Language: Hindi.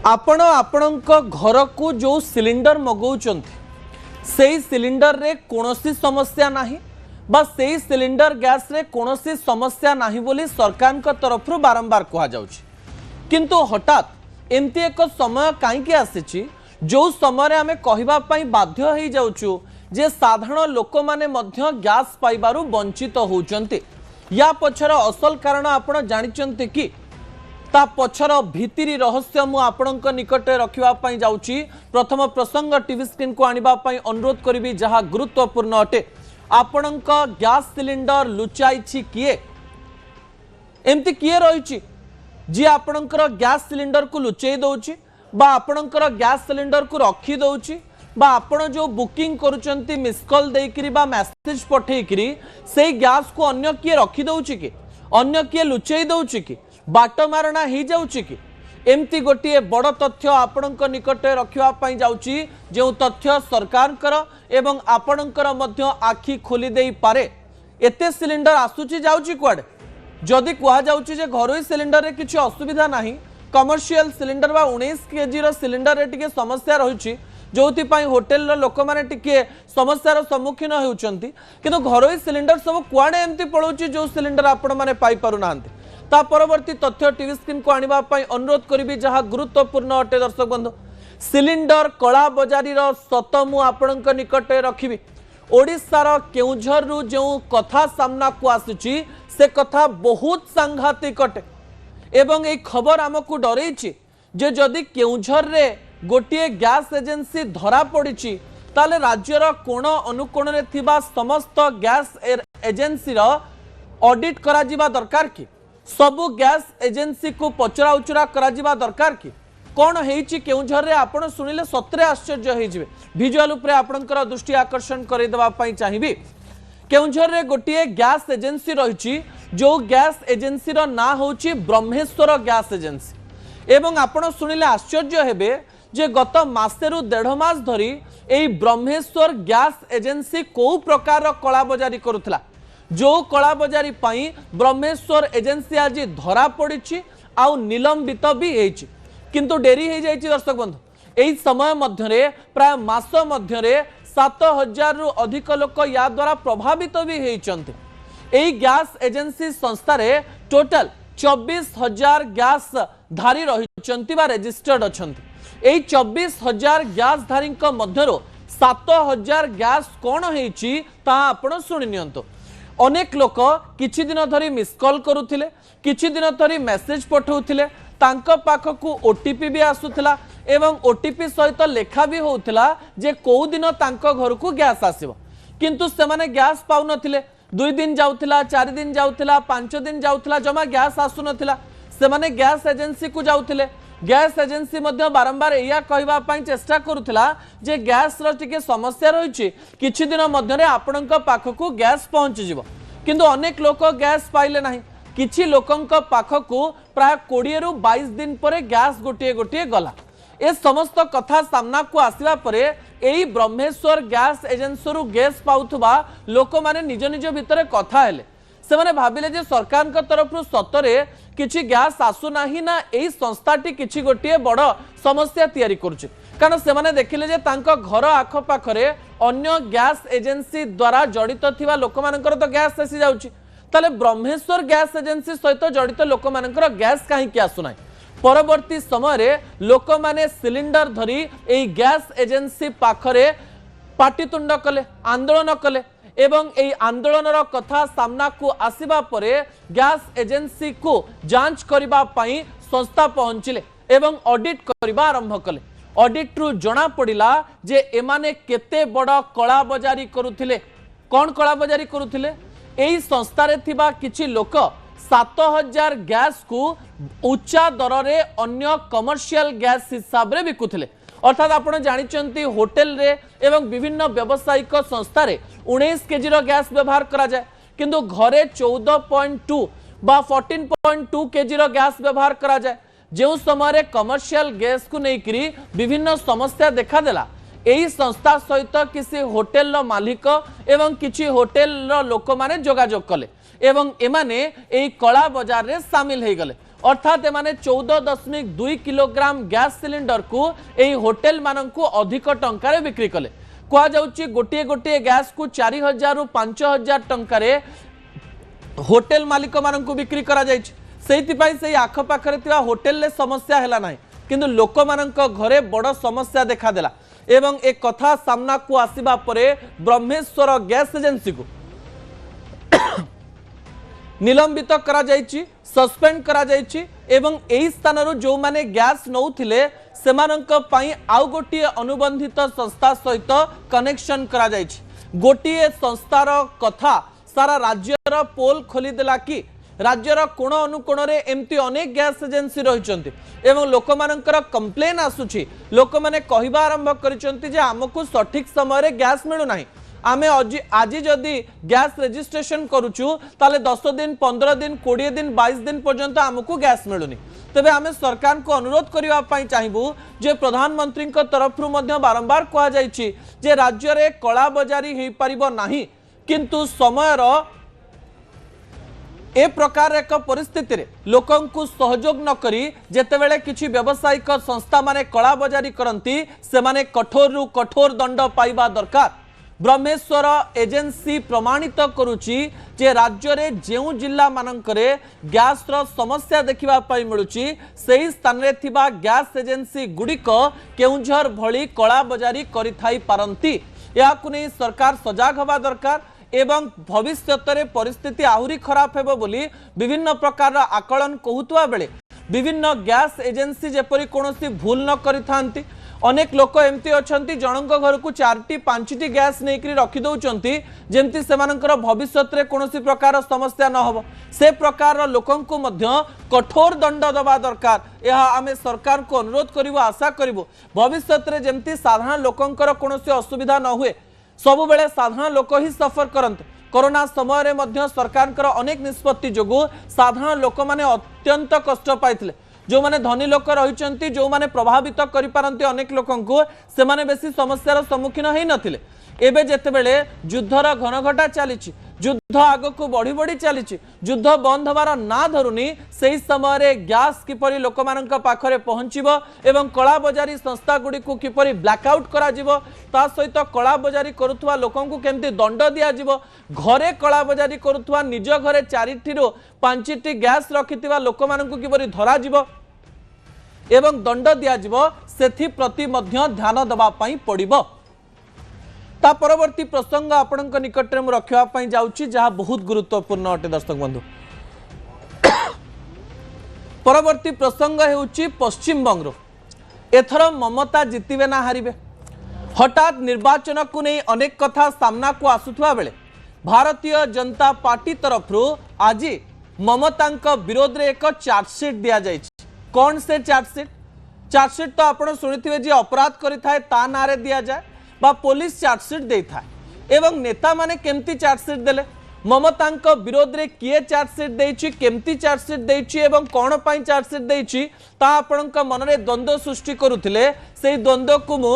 आपण आपणक घर को जो सिलिंडर मगौचंती से सिलिंडर रे कोनोसी समस्या नाही बा से सिलिंडर गैस रे कोनोसी समस्या नाही बोली सरकार का तरफ बारंबार कहा जाउची किंतु हठात एमती एक समय कहीं आसी जो समय आम कहवाई बाध्य हो जाऊँ जे साधारण लोक माने मध्य गैस पाइबारु वंचित होउचंती या पछर असल कारण आपण जानिचंती कि ता पछर भितिरी रहस्य मु आपणक निकटे रखिबा पई जाउची। प्रथम प्रसंग टीवी स्क्रीन को आनिबा पई अनुरोध करिवि जहा गुरुत्वपूर्ण अटे। आपणक गैस सिलिंडर लुचाइछि किए एमती किए रहिछि जी आपणकर गैस सिलिंडर को लुचेई दउछि बा आपणकर गैस सिलिंडर को रखी दउछि बा आपण जो बुकिंग करूचंती मिस कॉल देइकरी बा मेसेज पठेइकरी से गैस को अन्य किए रखी दउछि कि अन्य किए लुचेई दउछि कि बाट मारणा ही जाउछि कि एमती गोटे बड़ तथ्य आपणक निकटे रखिबा पई जाउछि जो तथ्य सरकारकर एवं आपणकर मध्य आखि खोली देई पारे। एते सिलिंडर आसुछि जाउछि कुआडे जदि कहा जाउछि जे घरोई सिलिंडर रे किछि असुविधा नाही कमर्शियल सिलिंडर बा 19 केजी रो सिलिंडर रे टिके समस्या रहुछि जोथि पई होटल रो लोक माने टिके समस्यार सम्मुखीन हेउचंती किंतु घरोई सिलिंडर सब कुआडे एमती पळौछि जो सिलिंडर आपण माने पाई पारु नांती। ता परवर्ती तथ्य टीवी स्क्रीन को आनिबा पई अनुरोध करिवि जहा गुरुत्वपूर्ण अटे। दर्शक बंधु सिलिंडर कला बजारी रो सत मु आपणक निकटे रखिबि। ओडिशार केउझर रु जो कथा सामना को आसुची से कथा बहुत सांघातिक अटे एवं ए खबर आमको डरेछि जे जदि केउझर रे गोटे गैस एजेंसी धरा पड़ी ताले राज्यर कोण अनुकोण रे थिबा समस्त गैस एजेंसी रो ऑडिट करा जिबा दरकार कि सबु गैस एजेंसी को पचरा उचरा करा जिबा दरकार कि कौन हेइछि केउझर रे आपण सुनिले सत्रे आश्चर्य हेइ जिवे। विजुअल उपरे आपणकर दृष्टि आकर्षण करै देबा पई चाहिबी। केउझर रे गोटे गैस एजेंसी रहिछि जो गैस एजेंसी रो ना होछि ब्रह्मेश्वर गैस एजेंसी एवं आपण सुनिले आश्चर्य हेबे जे गत मासेरु 1.5 मास धरी एई ब्रह्मेश्वर गैस एजेंसी को प्रकार कला बजारी करुथला जो कला बजारी पाई ब्रह्मेश्वर एजेंसी आज धरा पड़ी आउ निलंबित भी हेछि किंतु डेरी हो जाइछि। दर्शक बंधु एई समय मध्यरे प्राय मास मध्यरे 7000 रु अधिक लोक या द्वारा प्रभावित भी हेइचंती। एई गैस एजेंसी संस्था रे टोटल 24000 गैस धारी रहिचंती बा रजिस्टर्ड अछंती। एई 24000 गैस धारी मध्यरो 7000 गैस कोन हेइछि ता आपण सुनि नियंतो। अनेक लोक किछि दिन धरी मिस कॉल करुथिले किछि दिन धरी मेसेज पठाउथिले तांको पाखकु ओटीपी भी आसुथिला एवं ओटीपी सहित लेखा भी होउथिला जे को दिन तांको घर को गैस आसीबो किंतु से माने गैस पाउ नथिले 2 दिन जाउथिला 4 दिन जाउथिला 5 दिन जाउथिला जमा गैस आसु नथिला से माने गैस एजेंसी को जाउथिले गैस एजेंसी मध्य बारंबार या कहबा पई चेष्टा करुथिला जे गैस रो टिके समस्या रहिछि किछि दिन मध्य रे आपणक पाखकु गैस पहुंची जिवो किंतु अनेक लोक गैस पाइले नाही किछि लोकंक पाखकु प्राय 20 रु 22 दिन परे गैस गोटे गोटे गला। ए समस्त कथा सामना को आसिबा परे एई ब्रह्मेश्वर गैस एजेंसी रु गैस पाउथबा लोक माने निज निज भितरे कथा हेले से माने भाबिले जे सरकार का तरफ सतरे किछि गैस आसु नाही ना एई संस्थाटी किछि गोटे बड़ समस्या तैयारी करूछि कारण से माने देखिले जे तांको घर आख पाखरे अन्य गैस एजेंसी द्वारा जड़ित थिबा लोक मानकर तो गैस आसी जाउछि ताले ब्रह्मेश्वर गैस एजेंसी सहित जड़ित लोक मानकर गैस काहे कि आसु नाही। परवर्ती समय रे लोक माने सिलिंडर धरी एई गैस एजेंसी पाखरे पाटितुंड कले आंदोलन कले एवं एई आंदोलनर कथा सामना को आसिबा परे गैस एजेंसी को जांच करिबा पई संस्था पहुंचिले एवं ऑडिट करिबा आरंभ कले। ऑडिट रु जणा पड़िला जे एमाने केते बड़ कला बजारी करुथिले। कोन कला बजारी करुथिले एई संस्था रे थिबा किछि लोक 7000 गैस को उच्चा दर रे अन्य कमर्शियल गैस हिसाब रे बिकुथिले अर्थात आपण जानिचंती होटल रे एवं विभिन्न व्यावसायिक संस्था रे 19 केजी रो गैस व्यवहार करा जाय किंतु घरे 14.2 बा 14.2 केजी रो गैस व्यवहार करा जाय जो समय रे कमर्शियल गैस को नेकरी विभिन्न समस्या देखा देला एही संस्था सहित किसी होटल रो मालिक एवं किछि होटल रो लोक माने जोगाजोग कले एवं एमाने एही कला बाजार रे शामिल हे गले अर्थात एमाने 14.2 किलोग्राम गैस सिलिंडर को यही होटेल मानक अधिक टंकार बिक्री कले। कहुच्छी गोटे गोटे गैस को 4000 रु 5000 टंकार होटेल मालिक मानक बिक्री करा जायछि। सेहितिपई से आखपाखरे थिबा होटेल ले समस्या हैला नाही, किंतु लोक मानक घरे बड़ समस्या देखा देला। एवं एक कथा सामना को आसीबा परे ब्रह्मेश्वर गैस एजेंसी को निलंबित करा जायछि, सस्पेंड करा जायछि एवं एही स्थानरु जो माने गैस नौथिले सेमानंक पई आउ गोटिए अनुबंधित संस्था सहित कनेक्शन करा जायछि। गोटिए संस्थार कथा सारा राज्यर पोल खोली देला कि राज्यर कोण अनुकोण रे एमती अनेक गैस एजेंसी रहिचंती एवं लोक मानकर कंप्लेन आसुछि। लोक माने कहिबा आरंभ करिसंती जे हमकु सठिक समय रे गैस मिलु नाही। आमे आज जदि गैस रजिस्ट्रेशन करूचु ताले 10 दिन 15 दिन 20 दिन 22 दिन पर्यंत हमकु गैस मिलुनी। तबे आमे सरकार को अनुरोध करिवा पई चाहिबु जे प्रधानमंत्री को तरफ रु मध्य बारंबार कहा जायछि जे राज्य रे कला बजारी हेई परिबो नाही, किंतु समयर ए प्रकार एक परिस्थिति रे लोकन को सहयोग न करी जेतेबेले किछि व्यवसायिक संस्था माने कला बजारी करंती से माने कठोर रु कठोर दंड पाइबा दरकार। ब्रह्मेश्वर एजेंसी प्रमाणित करुची जे राज्य रे जेउ जिल्ला मानकरे गैस रो समस्या देखिबा पई मिलुची सेही स्थान रे थिबा गैस एजेंसी गुडिक केउंझर भली कला बजारी करि थाई पारंती। याकु नै सरकार सजाग हवा दरकार एवं भविष्यत रे परिस्थिति आहुरी खराब हेबो बोली विभिन्न प्रकार आकलन कहूतवा बेले विभिन्न गैस एजेंसी जेपरि कोनोसी भूल न करि थांती। अनेक लोक एमती अछंती जनक घर को 4टी 5टी गैस नेकरी रखी दउचंती जेमती सेमानकर भविष्यत रे कोनोसी प्रकार समस्या न होबो। से प्रकार लोकन को मध्य कठोर दंड दबा दरकार। यह आमे सरकार को अनुरोध करिवो, आशा करिवो भविष्यत रे जेमती साधारण लोकंकर कोनोसी असुविधा न हुए। सबु बेले साधारण लोक ही सफर करंत। कोरोना समय रे मध्य सरकारकर अनेक निष्पत्ति जोगु साधारण लोक माने अत्यंत कष्ट पाइथिले। जो माने धनी लोक रहिचंती, जो माने प्रभावित करि पारंती अनेक लोकन को से माने बेसी समस्यार सम्मुखीन हेई नथिले। एबे जेतेबेले युद्धर घनघटा चलीछि, युद्ध आग को बढ़ी बढ़ी चलीछि, युद्ध बंद हबार ना धरुनी, सेही समय रे गैस किपरि लोक मानक पाखरे पहुंचिबो एवं कला बजारी संस्था गुडी को किपरि ब्लैकआउट करा जिवो, ता सहित कला बजारी करुथुवा लोकन को केमती दंड दिया जिवो, घरे कला बजारी करुथुवा निज घरे 4टी रु 5टी गैस रखिथिबा लोक मानक किपरि धरा जिवो एवं दंड दिया जिवो, सेथि प्रति मध्य ध्यान दबा पई पड़िबो। ता परवर्ती प्रसंग आपणक निकट में रखा जाऊँगी जहाँ बहुत गुरुत्वपूर्ण अटे। दर्शक बंधु परवर्ती प्रसंग हेउची पश्चिम बंग। एथर ममता जितिबे ना हारिबे। हठात निर्वाचन को नहीं अनेक कथा सामना को आसुथुवा बेले भारतीय जनता पार्टी तरफ आज ममता विरोध रे एक चार्जसीट दिया जायछि। कौन से चार्जसीट? चार्जसीट तो आपण शुणिथिबे जे अपराध करिथाय ता नारे दिया जाए बा पुलिस चार्जसीट दे था। एवं नेता माने केमती चार्जसीट देले, ममता विरोध रे किए चार्जसीट देछि, केमती चार्जसीट देछि एवं कोन पई चार्जसीट देछि ता आपणक मन रे द्वंद्व सृष्टि करुथिले। सेही द्वंद्व को मु